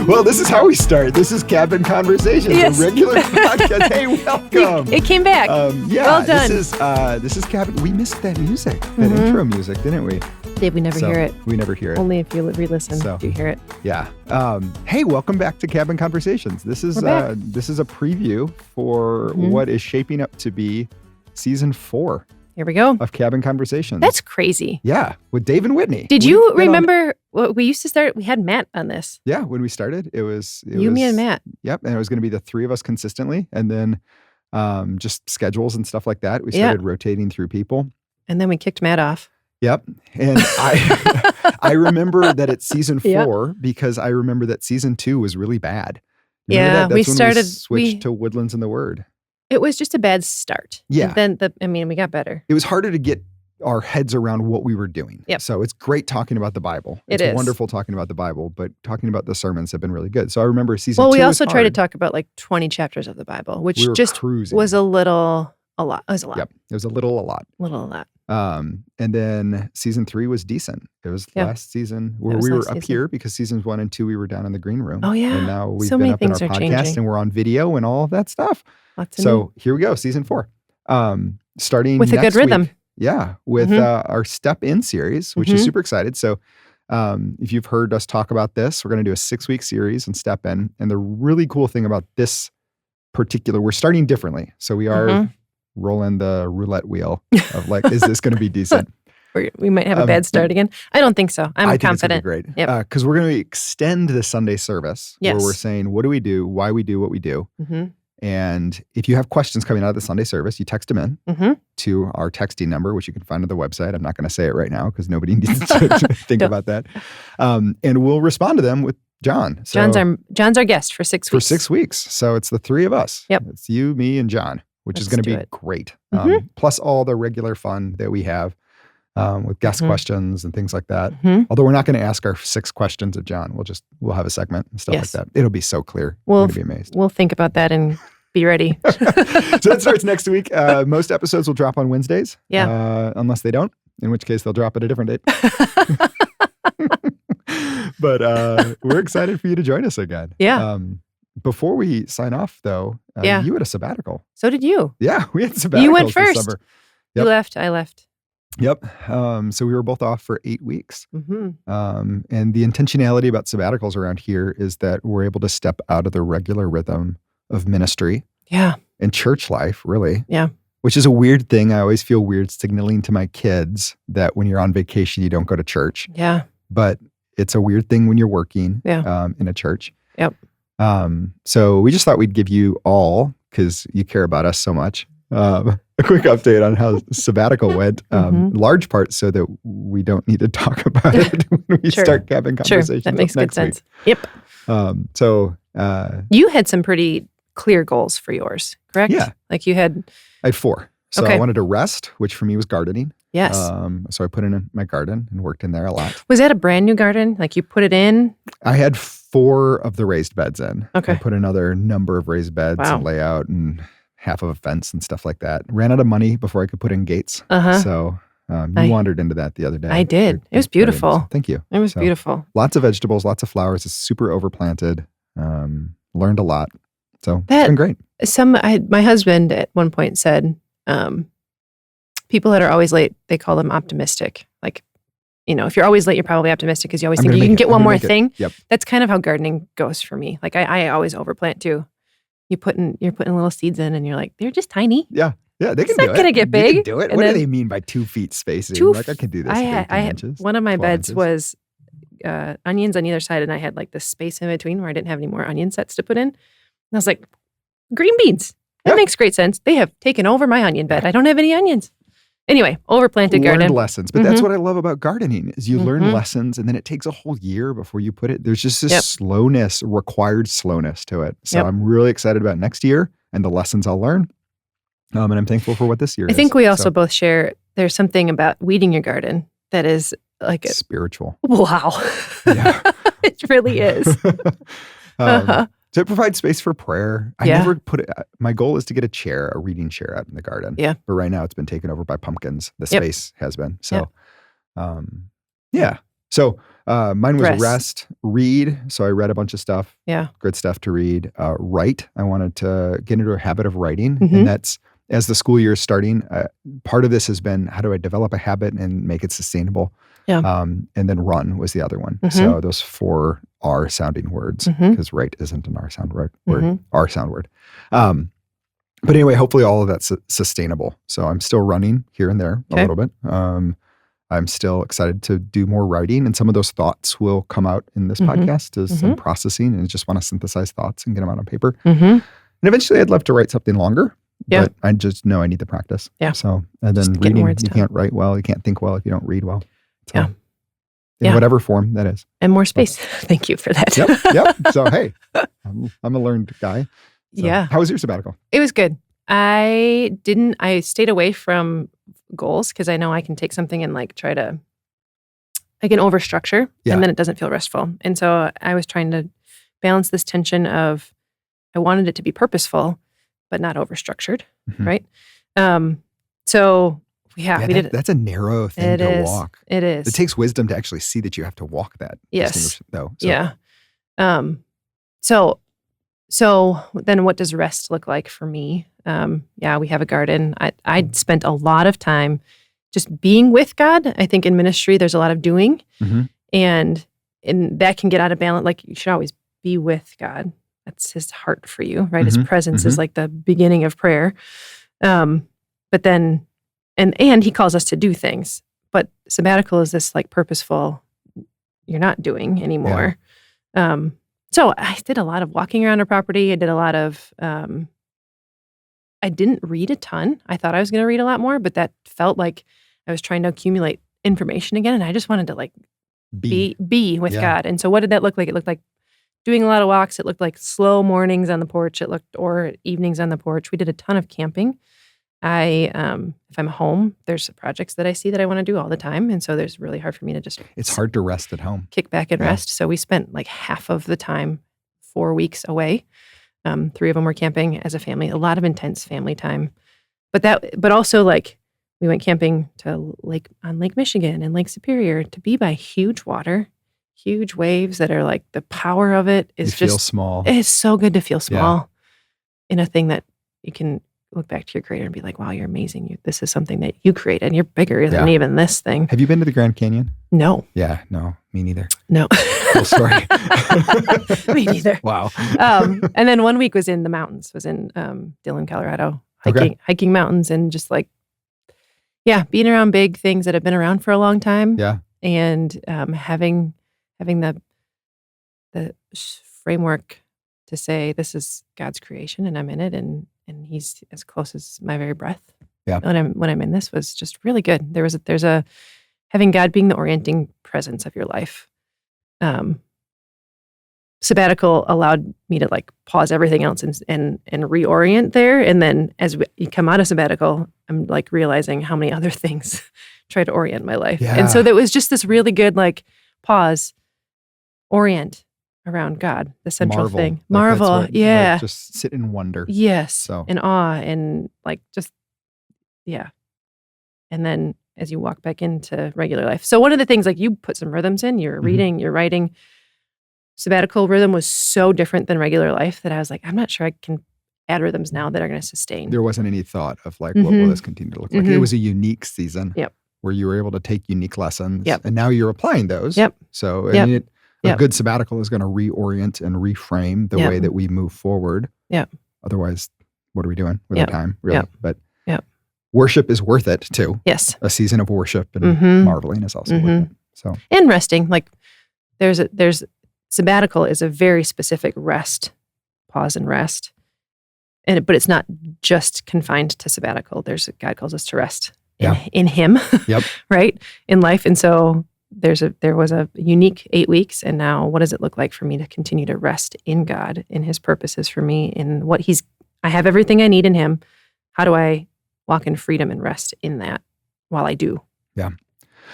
Well, this is how we start. This is Cabin Conversations, Yes. a regular podcast. Hey, welcome. It came back. Yeah, Well done. This is Cabin. We missed that music, that intro music, didn't we? Dave, we never hear it. We never hear it. Only if you re-listen do you hear it. Yeah. Hey, welcome back to Cabin Conversations. This is a preview for what is shaping up to be season 4 Here we go. of Cabin Conversations. That's crazy. Yeah, with Dave and Whitney. Did you remember what we used to start? We had Matt on this. Yeah, when we started, it was me, and Matt. Yep, and it was going to be the three of us consistently, and then just schedules and stuff like that. We started rotating through people. And then we kicked Matt off. Yep, and I remember that it's season 4 because I remember that season 2 was really bad. Remember that? That's when we switched to Woodlands and the Word. It was just a bad start. Yeah. And then we got better. It was harder to get our heads around what we were doing. Yep. So it's great talking about the Bible. It's wonderful talking about the Bible, but talking about the sermons have been really good. So I remember season 2 Well, we also tried to talk about like 20 chapters of the Bible, which was a lot. It was a lot. Yep. It was a lot. And then season 3 was decent. It was last season where we were up here because seasons 1 and 2 we were down in the green room. Oh yeah. And now we've so been many up in our things are podcast changing. and we're on video and all of that stuff. Lots of So here we go, season 4. Starting with a next good rhythm. week. Yeah, with our Step In series, which is super excited. So if you've heard us talk about this, we're going to do a 6-week series on Step In. And the really cool thing about this particular, we're starting differently. So we are rolling the roulette wheel of like, is this going to be decent? We might have a bad start again. I don't think so. I'm confident. It's going to be great. Because we're going to extend the Sunday service where we're saying, what do we do? Why we do what we do? And if you have questions coming out of the Sunday service, you text them in to our texting number, which you can find on the website. I'm not going to say it right now because nobody needs to think about that. And we'll respond to them with John. So, John's our guest for 6 weeks. For 6 weeks. So it's the three of us. Yep. It's you, me, and John, which is going to be great. Plus all the regular fun that we have with guest questions and things like that. Although we're not going to ask our 6 questions of John. We'll have a segment and stuff like that. It'll be so clear. We're going to be amazed. We'll think about that and be ready. So that starts next week. Most episodes will drop on Wednesdays. Yeah. Unless they don't, in which case they'll drop at a different date. But we're excited for you to join us again. Yeah. Before we sign off, though, you had a sabbatical. So did you. Yeah, we had sabbaticals. You went first. This summer. You left. I left. Yep. So we were both off for 8 weeks. And the intentionality about sabbaticals around here is that we're able to step out of the regular rhythm of ministry. Yeah. And church life, really. Yeah. Which is a weird thing. I always feel weird signaling to my kids that when you're on vacation, you don't go to church. Yeah. But it's a weird thing when you're working in a church. Yep. So we just thought we'd give you all, because you care about us so much, a quick update on how sabbatical went. Large part so that we don't need to talk about it when we start Cabin Conversations. That makes good sense. Week. Yep. You had some pretty clear goals for yours, correct? Yeah. Like you had... I had 4. So I wanted to rest, which for me was gardening. Yes. So I put in my garden and worked in there a lot. Was that a brand new garden? Like you put it in? I had 4 of the raised beds in. Okay. I put another number of raised beds and layout and half of a fence and stuff like that. Ran out of money before I could put in gates. So you wandered into that the other day. I did. It was beautiful. So thank you. It was beautiful. Lots of vegetables, lots of flowers. It's super overplanted. Learned a lot. So it's been great. My husband at one point said, people that are always late, they call them optimistic. Like, if you're always late, you're probably optimistic because you always think you can get one more thing. Yep. That's kind of how gardening goes for me. Like I always overplant too. You're putting little seeds in and you're like, they're just tiny. Yeah. Yeah, they can do it. It's not going to get big. They can do it. What do they mean by 2 feet spacing? I can do this. I had one of my beds inches. was onions on either side, and I had like this space in between where I didn't have any more onion sets to put in. And I was like, green beans. That makes great sense. They have taken over my onion bed. I don't have any onions. Anyway, overplanted garden. Learned lessons. But that's what I love about gardening is you learn lessons and then it takes a whole year before you put it. There's just this required slowness to it. So I'm really excited about next year and the lessons I'll learn. And I'm thankful for what this year is. I think we also both share, there's something about weeding your garden that is like spiritual. Wow. Yeah. It really is. To provide space for prayer. I never put it, my goal is to get a reading chair out in the garden. Yeah. But right now it's been taken over by pumpkins. The space has been. So, So mine was rest, read. So I read a bunch of stuff. Yeah. Good stuff to read. Write. I wanted to get into a habit of writing. And that's, as the school year is starting, part of this has been, how do I develop a habit and make it sustainable? Yeah. And then run was the other one. So those 4 R sounding words, because write isn't an R sound word, R sound word. But anyway, hopefully all of that's sustainable. So I'm still running here and there a little bit. I'm still excited to do more writing, and some of those thoughts will come out in this podcast as I'm processing, and I just want to synthesize thoughts and get them out on paper. And eventually I'd love to write something longer, but I just know I need the practice. Yeah. So, and then reading, you can't write well, you can't think well if you don't read well. So, in whatever form that is. And more space. Thank you for that. Yep. So, hey, I'm a learned guy. So, how was your sabbatical? It was good. I stayed away from goals because I know I can take something and I can overstructure and then it doesn't feel restful. And so I was trying to balance this tension of, I wanted it to be purposeful, but not overstructured. Right. So we did. That's a narrow thing to walk. It is. It takes wisdom to actually see that you have to walk that. Yes. Though. So. Yeah. So then what does rest look like for me? We have a garden. I'd spent a lot of time just being with God. I think in ministry, there's a lot of doing and that can get out of balance. Like you should always be with God. That's his heart for you, right? His presence is like the beginning of prayer. But then, and he calls us to do things, but sabbatical is this purposeful, you're not doing anymore. So I did a lot of walking around our property. I did a lot of, I didn't read a ton. I thought I was going to read a lot more, but that felt like I was trying to accumulate information again. And I just wanted to be with God. And so what did that look like? It looked like doing a lot of walks. It looked like slow mornings on the porch. Or evenings on the porch. We did a ton of camping. If I'm home, there's projects that I see that I want to do all the time. And so there's really hard for me to just... It's hard to rest at home. Kick back and rest. So we spent half of the time, 4 weeks away. 3 of them were camping as a family, a lot of intense family time. But also we went camping to Lake Michigan and Lake Superior to be by huge water, huge waves that are the power of it is you feel small. It's so good to feel small in a thing that you can look back to your creator and be like, wow, you're amazing. This is something that you created. You're bigger than even this thing. Have you been to the Grand Canyon? No. Yeah, no, me neither. No. Cool story. Me neither. Wow. And then 1 week was in the mountains, was in Dillon, Colorado, hiking mountains and just being around big things that have been around for a long time. Yeah. And having the framework to say, this is God's creation and I'm in it and he's as close as my very breath. Yeah. When I'm in this was just really good. There's a having God being the orienting presence of your life. Sabbatical allowed me to pause everything else and reorient there. And then as you come out of sabbatical, I'm realizing how many other things try to orient my life. Yeah. And so that was just this really good pause, orient around God, the central thing. Marvel. Just sit in wonder. Yes. So. In awe and And then as you walk back into regular life. So one of the things you put some rhythms in, you're reading, you're writing. Sabbatical rhythm was so different than regular life that I was I'm not sure I can add rhythms now that are going to sustain. There wasn't any thought of what will this continue to look like. It was a unique season where you were able to take unique lessons and now you're applying those. So a good sabbatical is going to reorient and reframe the way that we move forward. Otherwise, what are we doing with our time, really? But worship is worth it too. Yes. A season of worship and marveling is also worth it. So and resting, there's sabbatical is a very specific rest, pause and rest. But it's not just confined to sabbatical. God calls us to rest in Him, right? In life. And so there was a unique 8 weeks. And now what does it look like for me to continue to rest in God, in His purposes for me, in what I have everything I need in Him. How do I walk in freedom and rest in that while I do? Yeah.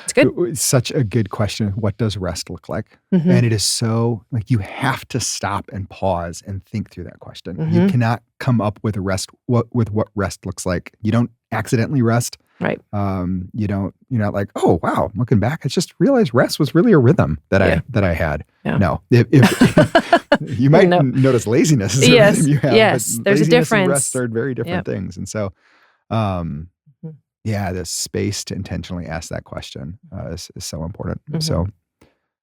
It's good. It's such a good question. What does rest look like? And it is so you have to stop and pause and think through that question. You cannot come up with what rest looks like. You don't accidentally rest. Right. You're not like, oh wow, looking back, I just realized rest was really a rhythm that I had. Yeah. No, if you might notice laziness. Yes, you have, yes. There's a difference. And rest are very different things, and so, the space to intentionally ask that question is so important. So,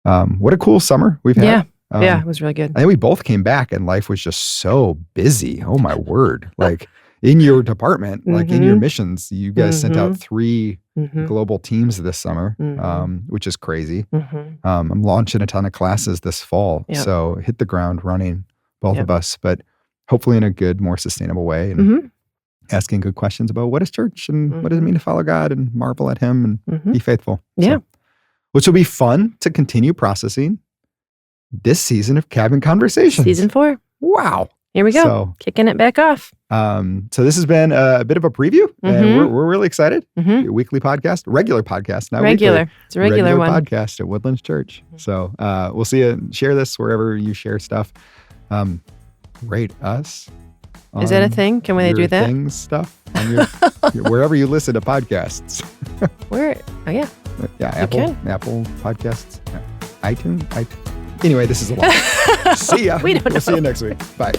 what a cool summer we've had. Yeah, it was really good. I think we both came back and life was just so busy. Oh my word! Like. In your department, like in your missions, you guys sent out 3 global teams this summer, which is crazy. I'm launching a ton of classes this fall. So hit the ground running, both of us, but hopefully in a good, more sustainable way and asking good questions about what is church and what does it mean to follow God and marvel at him and be faithful. Yeah. So, which will be fun to continue processing this season of Cabin Conversations. Season 4. Wow. Here we go. Kicking it back off. So this has been a bit of a preview, and we're really excited. Your weekly podcast, regular podcast, not regular. Weekly, it's a regular one. Podcast at Woodlands Church. So we'll see you. Share this wherever you share stuff. Rate us. Is that a thing? Can they do that? Things stuff on your, wherever you listen to podcasts. Where? Oh yeah. Yeah, Apple Podcasts, iTunes. Anyway, this is a lot. See ya. We don't know. We'll see you next week. Bye.